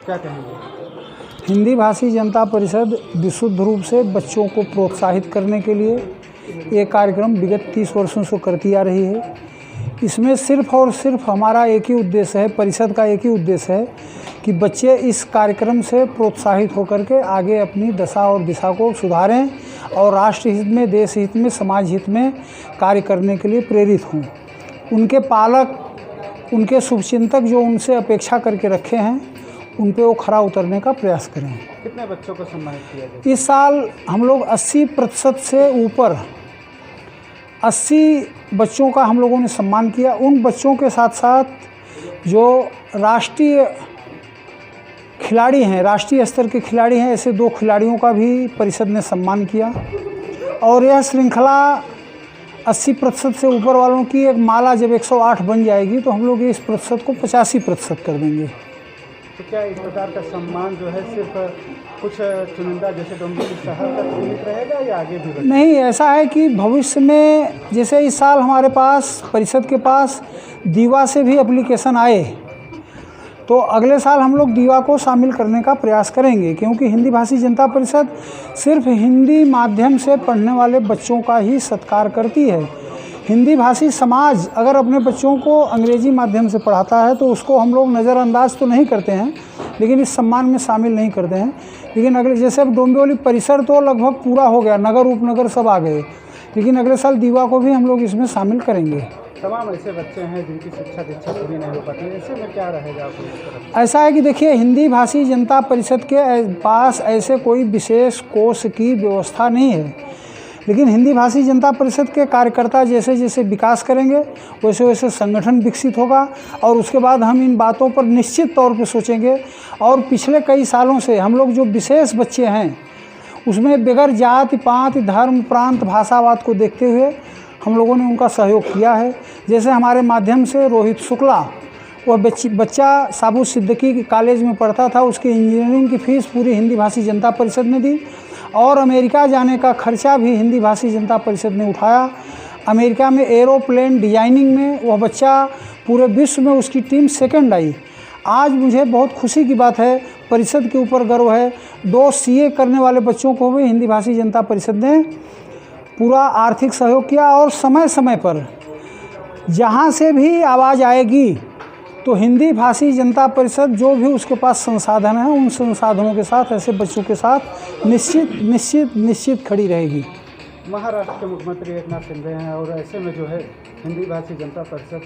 क्या कहेंगे? हिंदी भाषी जनता परिषद विशुद्ध रूप से बच्चों को प्रोत्साहित करने के लिए ये कार्यक्रम विगत 30 वर्षों से करती आ रही है। इसमें सिर्फ और सिर्फ हमारा एक ही उद्देश्य है, परिषद का एक ही उद्देश्य है कि बच्चे इस कार्यक्रम से प्रोत्साहित होकर के आगे अपनी दशा और दिशा को सुधारें और राष्ट्र हित में, देश हित में, समाज हित में कार्य करने के लिए प्रेरित हों। उनके पालक, उनके शुभचिंतक जो उनसे अपेक्षा करके रखे हैं, उन पे वो खरा उतरने का प्रयास करें। कितने बच्चों को सम्मानित किया गया? इस साल हम लोग 80% से ऊपर 80 बच्चों का हम लोगों ने सम्मान किया। उन बच्चों के साथ साथ जो राष्ट्रीय खिलाड़ी हैं, राष्ट्रीय स्तर के खिलाड़ी हैं, ऐसे 2 खिलाड़ियों का भी परिषद ने सम्मान किया। और यह श्रृंखला 80% से ऊपर वालों की एक माला जब 108 बन जाएगी तो हम लोग इस प्रतिशत को 85% कर देंगे। तो क्या इस प्रकार का सम्मान जो है सिर्फ कुछ चुनिंदा जैसे डोंबिवली शहर तक सीमित रहेगा या आगे भी? नहीं, ऐसा है कि भविष्य में जैसे इस साल हमारे पास परिषद के पास दीवा से भी एप्लीकेशन आए, तो अगले साल हम लोग दीवा को शामिल करने का प्रयास करेंगे, क्योंकि हिंदी भाषी जनता परिषद सिर्फ हिंदी माध्यम से पढ़ने वाले बच्चों का ही सत्कार करती है। हिंदी भाषी समाज अगर अपने बच्चों को अंग्रेजी माध्यम से पढ़ाता है तो उसको हम लोग नज़रअंदाज तो नहीं करते हैं, लेकिन इस सम्मान में शामिल नहीं करते हैं। लेकिन अगले, जैसे अब डोंबिवली परिसर तो लगभग पूरा हो गया, नगर उपनगर सब आ गए, लेकिन अगले साल दीवा को भी हम लोग इसमें शामिल करेंगे। तमाम ऐसे बच्चे हैं जिनकी शिक्षा दीक्षा पूरी नहीं हो पाती है, ऐसे में क्या रहेगा आपको इस तरफ? ऐसा है कि देखिए, हिंदी भाषी जनता परिषद के पास ऐसे कोई विशेष कोष की व्यवस्था नहीं है, लेकिन हिंदी भाषी जनता परिषद के कार्यकर्ता जैसे जैसे विकास करेंगे वैसे वैसे संगठन विकसित होगा और उसके बाद हम इन बातों पर निश्चित तौर पर सोचेंगे। और पिछले कई सालों से हम लोग जो विशेष बच्चे हैं उसमें बगैर जाति पात, धर्म, प्रांत, भाषावाद को देखते हुए हम लोगों ने उनका सहयोग किया है। जैसे हमारे माध्यम से रोहित शुक्ला, वह बच्चा साबू सिद्दीकी कॉलेज में पढ़ता था, उसकी इंजीनियरिंग की फ़ीस पूरी हिंदी भाषी जनता परिषद ने दी और अमेरिका जाने का खर्चा भी हिंदी भाषी जनता परिषद ने उठाया। अमेरिका में एरोप्लेन डिजाइनिंग में वह बच्चा पूरे विश्व में उसकी टीम सेकंड आई। आज मुझे बहुत खुशी की बात है, परिषद के ऊपर गर्व है, 2 CA करने वाले बच्चों को भी हिंदी भाषी जनता परिषद ने पूरा आर्थिक सहयोग किया। और समय समय पर जहाँ से भी आवाज़ आएगी तो हिंदी भाषी जनता परिषद जो भी उसके पास संसाधन है, उन संसाधनों के साथ ऐसे बच्चों के साथ निश्चित खड़ी रहेगी। महाराष्ट्र के मुख्यमंत्री एकनाथ शिंदे हैं और ऐसे में जो है हिंदी भाषी जनता परिषद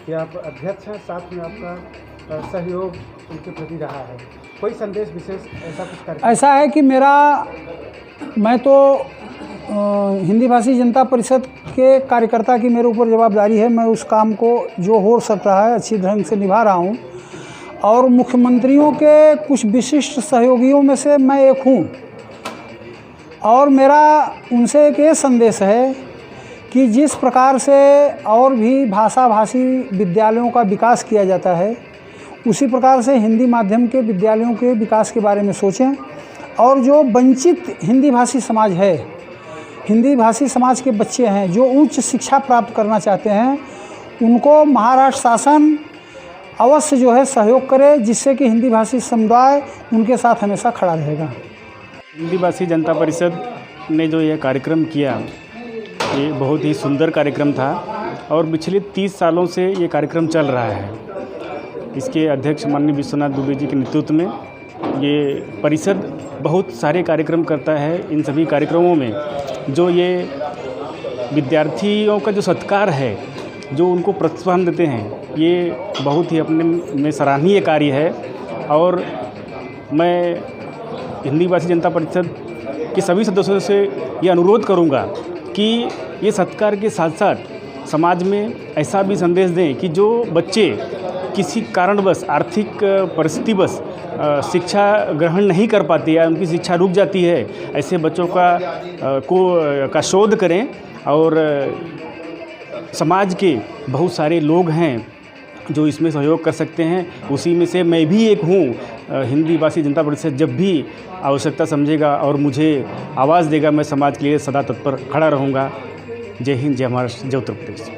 के आप अध्यक्ष हैं, साथ में आपका सहयोग उनके प्रति रहा है। कोई संदेश विशेष ऐसा कुछ कार्यक्रम? ऐसा है कि मैं तो हिंदी भाषी जनता परिषद के कार्यकर्ता की मेरे ऊपर जवाबदारी है। मैं उस काम को जो हो सकता है अच्छी ढंग से निभा रहा हूँ और मुख्यमंत्रियों के कुछ विशिष्ट सहयोगियों में से मैं एक हूँ। और मेरा उनसे एक ये संदेश है कि जिस प्रकार से और भी भाषी विद्यालयों का विकास किया जाता है, उसी प्रकार से हिंदी माध्यम के विद्यालयों के विकास के बारे में सोचें। और जो वंचित हिंदी भाषी समाज है, हिंदी भाषी समाज के बच्चे हैं जो उच्च शिक्षा प्राप्त करना चाहते हैं, उनको महाराष्ट्र शासन अवश्य जो है सहयोग करे, जिससे कि हिंदी भाषी समुदाय उनके साथ हमेशा खड़ा रहेगा। हिंदी भाषी जनता परिषद ने जो यह कार्यक्रम किया, ये बहुत ही सुंदर कार्यक्रम था और पिछले 30 सालों से ये कार्यक्रम चल रहा है। इसके अध्यक्ष माननीय विश्वनाथ दुबे जी के नेतृत्व में ये परिषद बहुत सारे कार्यक्रम करता है। इन सभी कार्यक्रमों में जो ये विद्यार्थियों का जो सत्कार है, जो उनको प्रोत्साहन देते हैं, ये बहुत ही अपने में सराहनीय कार्य है। और मैं हिंदी भाषी जनता परिषद के सभी सदस्यों से ये अनुरोध करूँगा कि ये सत्कार के साथ साथ समाज में ऐसा भी संदेश दें कि जो बच्चे किसी कारणवश, आर्थिक परिस्थितिवश शिक्षा ग्रहण नहीं कर पाती है, उनकी शिक्षा रुक जाती है, ऐसे बच्चों का शोध करें। और समाज के बहुत सारे लोग हैं जो इसमें सहयोग कर सकते हैं, उसी में से मैं भी एक हूँ। हिंदी भाषी जनता परिषद जब भी आवश्यकता समझेगा और मुझे आवाज़ देगा, मैं समाज के लिए सदा तत्पर खड़ा रहूँगा। जय हिंद, जय महाराष्ट्र, जय उत्तर प्रदेश।